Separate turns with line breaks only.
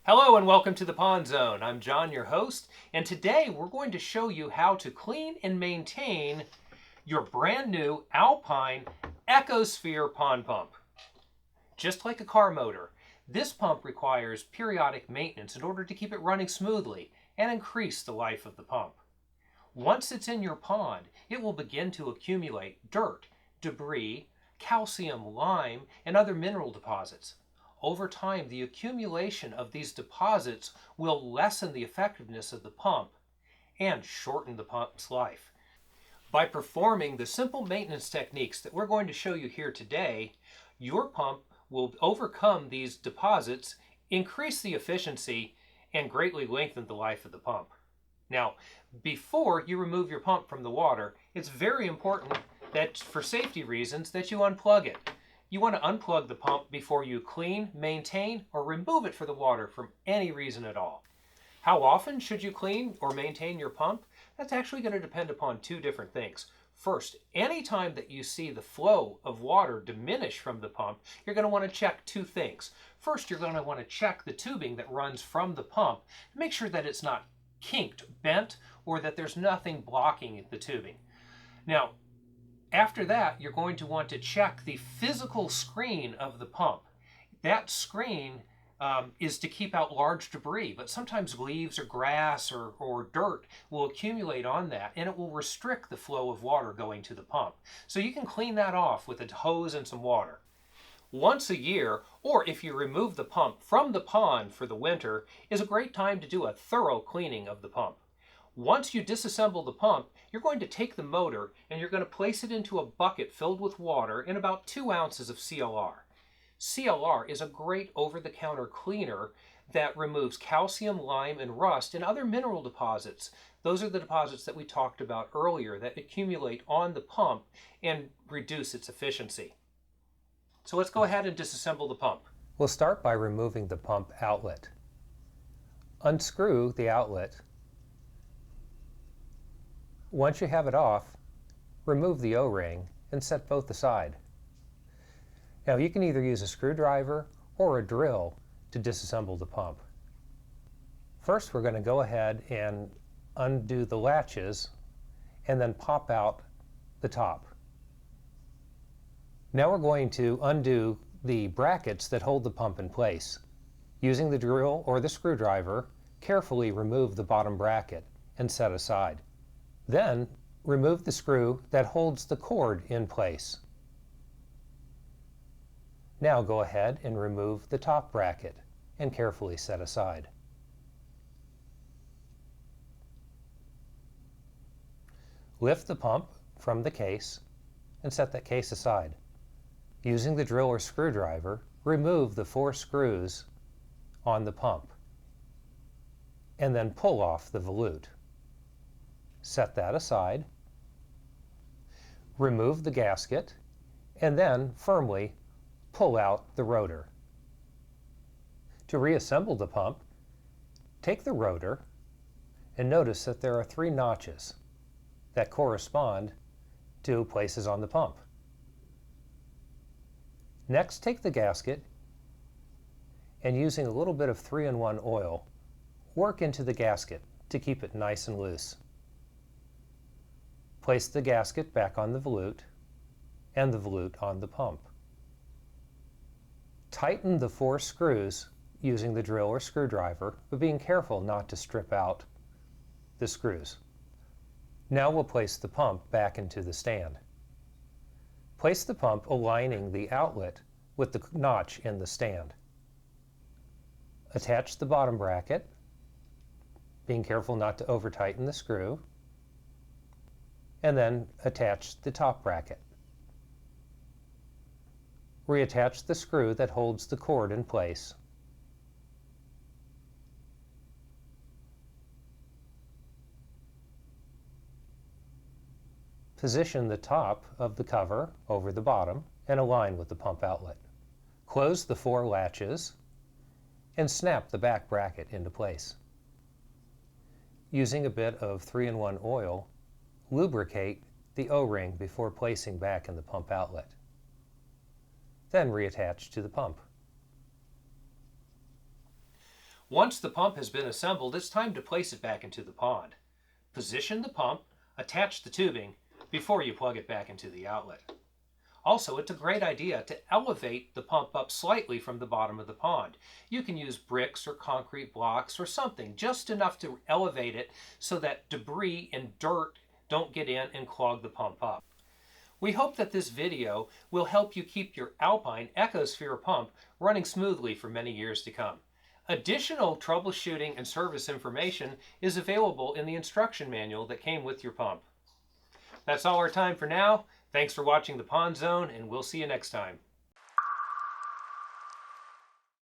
Hello and welcome to the Pond Zone. I'm John, your host, and today we're going to show you how to clean and maintain your brand new Alpine EcoSphere pond pump. Just like a car motor, this pump requires periodic maintenance in order to keep it running smoothly and increase the life of the pump. Once it's in your pond, it will begin to accumulate dirt, debris, calcium, lime, and other mineral deposits. Over time, the accumulation of these deposits will lessen the effectiveness of the pump and shorten the pump's life. By performing the simple maintenance techniques that we're going to show you here today, your pump will overcome these deposits, increase the efficiency, and greatly lengthen the life of the pump. Now, before you remove your pump from the water, it's very important that, for safety reasons, that you unplug it. You want to unplug the pump before you clean, maintain, or remove it for the water from any reason at all. How often should you clean or maintain your pump? That's actually going to depend upon two different things. First, anytime that you see the flow of water diminish from the pump, you're going to want to check two things. First, you're going to want to check the tubing that runs from the pump to make sure that it's not kinked, bent, or that there's nothing blocking the tubing. Now, after that, you're going to want to check the physical screen of the pump. That screen is to keep out large debris, but sometimes leaves or grass or dirt will accumulate on that, and it will restrict the flow of water going to the pump. So you can clean that off with a hose and some water. Once a year, or if you remove the pump from the pond for the winter, is a great time to do a thorough cleaning of the pump. Once you disassemble the pump, you're going to take the motor and you're going to place it into a bucket filled with water and about 2 ounces of CLR. CLR is a great over-the-counter cleaner that removes calcium, lime, and rust and other mineral deposits. Those are the deposits that we talked about earlier that accumulate on the pump and reduce its efficiency. So let's go ahead and disassemble the pump.
We'll start by removing the pump outlet. Unscrew the outlet. Once you have it off, remove the O-ring and set both aside. Now you can either use a screwdriver or a drill to disassemble the pump. First, we're going to go ahead and undo the latches and then pop out the top. Now we're going to undo the brackets that hold the pump in place. Using the drill or the screwdriver, carefully remove the bottom bracket and set aside. Then, remove the screw that holds the cord in place. Now go ahead and remove the top bracket and carefully set aside. Lift the pump from the case and set that case aside. Using the drill or screwdriver, remove the 4 screws on the pump and then pull off the volute. Set that aside. Remove the gasket and then firmly pull out the rotor. To reassemble the pump, take the rotor and notice that there are 3 notches that correspond to places on the pump. Next, take the gasket and using a little bit of 3-in-1 oil, work into the gasket to keep it nice and loose. Place the gasket back on the volute and the volute on the pump. Tighten the 4 screws using the drill or screwdriver, but being careful not to strip out the screws. Now we'll place the pump back into the stand. Place the pump aligning the outlet with the notch in the stand. Attach the bottom bracket, being careful not to over-tighten the screw, and then attach the top bracket. Reattach the screw that holds the cord in place. Position the top of the cover over the bottom and align with the pump outlet. Close the 4 latches and snap the back bracket into place. Using a bit of 3-in-1 oil, lubricate the O-ring before placing back in the pump outlet. Then reattach to the pump.
Once the pump has been assembled, it's time to place it back into the pond. Position the pump, attach the tubing, before you plug it back into the outlet. Also, it's a great idea to elevate the pump up slightly from the bottom of the pond. You can use bricks or concrete blocks or something, just enough to elevate it so that debris and dirt don't get in and clog the pump up. We hope that this video will help you keep your Alpine EcoSphere pump running smoothly for many years to come. Additional troubleshooting and service information is available in the instruction manual that came with your pump. That's all our time for now. Thanks for watching the Pond Zone, and we'll see you next time.